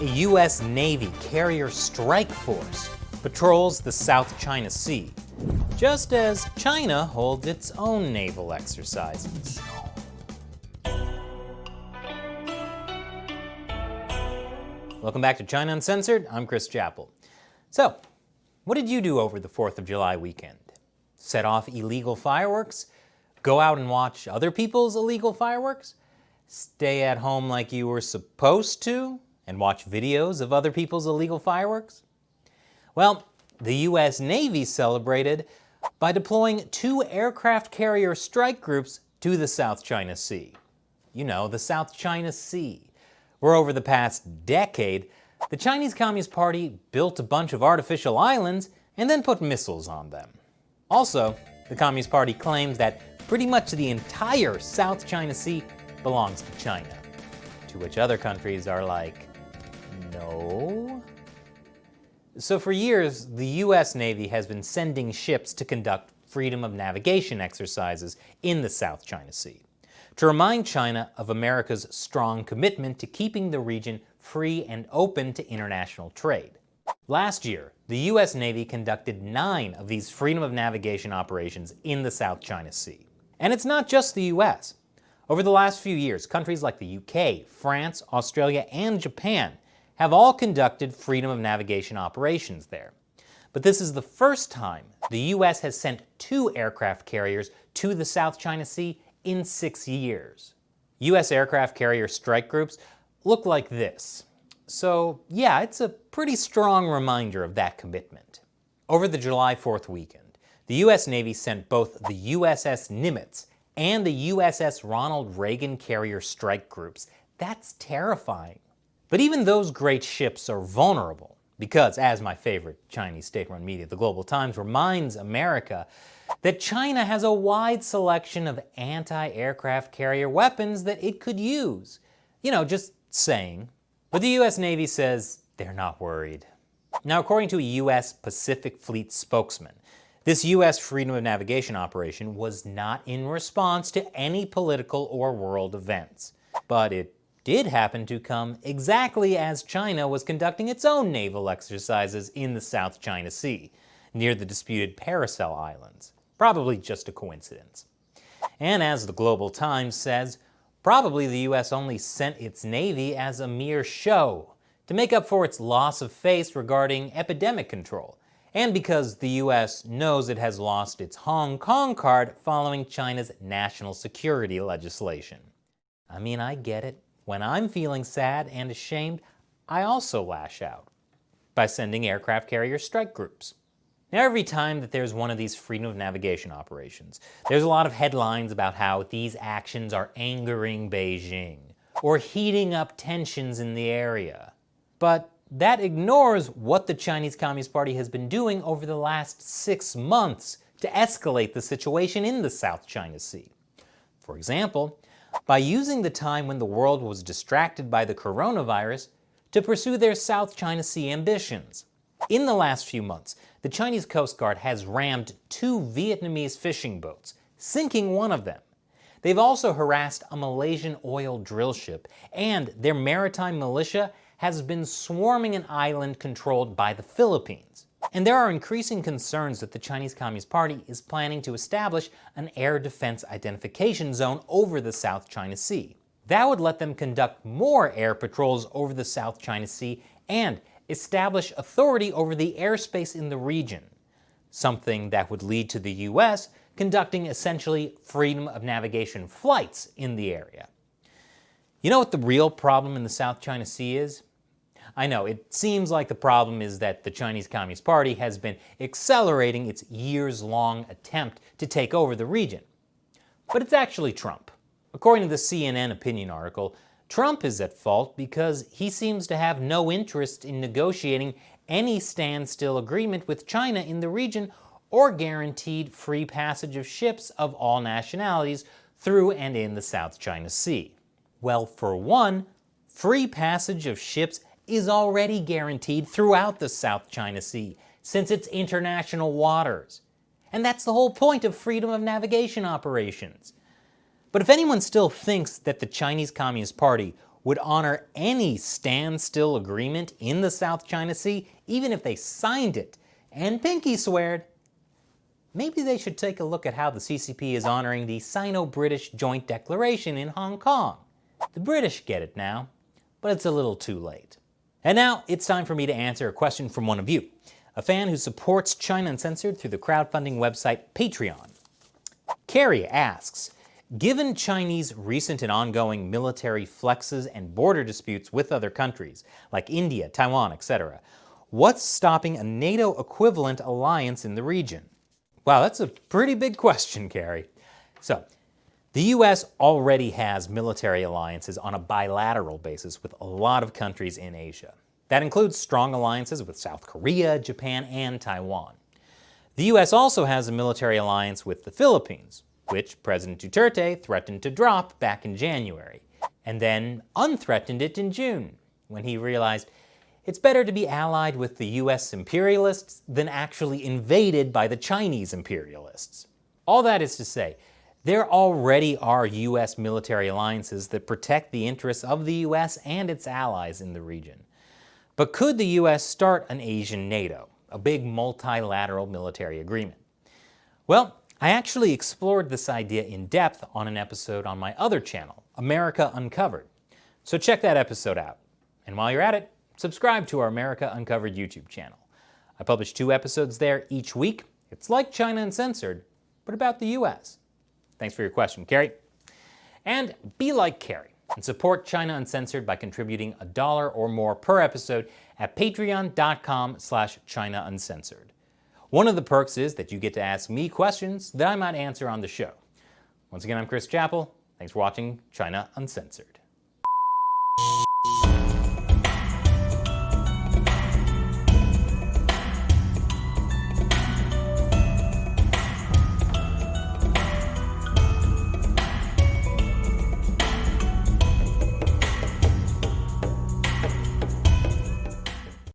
A U.S. Navy carrier strike force patrols the South China Sea, just as China holds its own naval exercises. Welcome back to China Uncensored. I'm Chris Chappell. So, what did you do over the 4th of July weekend? Set off illegal fireworks? Go out and watch other people's illegal fireworks? Stay at home like you were supposed to and watch videos of other people's illegal fireworks? Well, the U.S. Navy celebrated by deploying 2 aircraft carrier strike groups to the South China Sea. You know, the South China Sea, where over the past decade, the Chinese Communist Party built a bunch of artificial islands and then put missiles on them. Also, the Communist Party claims that pretty much the entire South China Sea belongs to China, to which other countries are like, no? So for years, the U.S. Navy has been sending ships to conduct freedom of navigation exercises in the South China Sea, to remind China of America's strong commitment to keeping the region free and open to international trade. Last year, the U.S. Navy conducted 9 of these freedom of navigation operations in the South China Sea. And it's not just the U.S. Over the last few years, countries like the UK, France, Australia, and Japan have all conducted freedom of navigation operations there. But this is the first time the U.S. has sent 2 aircraft carriers to the South China Sea in 6 years. U.S. aircraft carrier strike groups look like this. So yeah, it's a pretty strong reminder of that commitment. Over the July 4th weekend, the U.S. Navy sent both the USS Nimitz and the USS Ronald Reagan carrier strike groups. That's terrifying. But even those great ships are vulnerable because, as my favorite Chinese state-run media, the Global Times, reminds America that China has a wide selection of anti-aircraft carrier weapons that it could use. You know, just saying. But the U.S. Navy says they're not worried. Now, according to a U.S. Pacific Fleet spokesman, this U.S. freedom of navigation operation was not in response to any political or world events. But it did happen to come exactly as China was conducting its own naval exercises in the South China Sea, near the disputed Paracel Islands. Probably just a coincidence. And as the Global Times says, probably the U.S. only sent its Navy as a mere show to make up for its loss of face regarding epidemic control, and because the U.S. knows it has lost its Hong Kong card following China's national security legislation. I mean, I get it. When I'm feeling sad and ashamed, I also lash out by sending aircraft carrier strike groups. Now, every time that there's one of these freedom of navigation operations, there's a lot of headlines about how these actions are angering Beijing or heating up tensions in the area. But that ignores what the Chinese Communist Party has been doing over the last 6 months to escalate the situation in the South China Sea. For example, by using the time when the world was distracted by the coronavirus to pursue their South China Sea ambitions. In the last few months, the Chinese Coast Guard has rammed 2 Vietnamese fishing boats, sinking one of them. They've also harassed a Malaysian oil drill ship, and their maritime militia has been swarming an island controlled by the Philippines. And there are increasing concerns that the Chinese Communist Party is planning to establish an air defense identification zone over the South China Sea. That would let them conduct more air patrols over the South China Sea and establish authority over the airspace in the region, something that would lead to the U.S. conducting essentially freedom of navigation flights in the area. You know what the real problem in the South China Sea is? I know, it seems like the problem is that the Chinese Communist Party has been accelerating its years-long attempt to take over the region. But it's actually Trump. According to the CNN opinion article, Trump is at fault because he seems to have no interest in negotiating any standstill agreement with China in the region or guaranteed free passage of ships of all nationalities through and in the South China Sea. Well, for one, free passage of ships is already guaranteed throughout the South China Sea, since it's international waters. And that's the whole point of freedom of navigation operations. But if anyone still thinks that the Chinese Communist Party would honor any standstill agreement in the South China Sea, even if they signed it and pinky sweared, maybe they should take a look at how the CCP is honoring the Sino-British Joint Declaration in Hong Kong. The British get it now, but it's a little too late. And now it's time for me to answer a question from one of you, a fan who supports China Uncensored through the crowdfunding website Patreon. Carrie asks, given Chinese recent and ongoing military flexes and border disputes with other countries, like India, Taiwan, etc., what's stopping a NATO-equivalent alliance in the region? Wow, that's a pretty big question, Carrie. So, the U.S. already has military alliances on a bilateral basis with a lot of countries in Asia. That includes strong alliances with South Korea, Japan, and Taiwan. The U.S. also has a military alliance with the Philippines, which President Duterte threatened to drop back in January, and then unthreatened it in June, when he realized it's better to be allied with the U.S. imperialists than actually invaded by the Chinese imperialists. All that is to say, there already are U.S. military alliances that protect the interests of the U.S. and its allies in the region. But could the U.S. start an Asian NATO, a big multilateral military agreement? Well, I actually explored this idea in depth on an episode on my other channel, America Uncovered. So check that episode out. And while you're at it, subscribe to our America Uncovered YouTube channel. I publish 2 episodes there each week. It's like China Uncensored, but about the U.S. Thanks for your question, Carrie. And be like Carrie and support China Uncensored by contributing $1 or more per episode at patreon.com/China Uncensored. One of the perks is that you get to ask me questions that I might answer on the show. Once again, I'm Chris Chappell. Thanks for watching China Uncensored.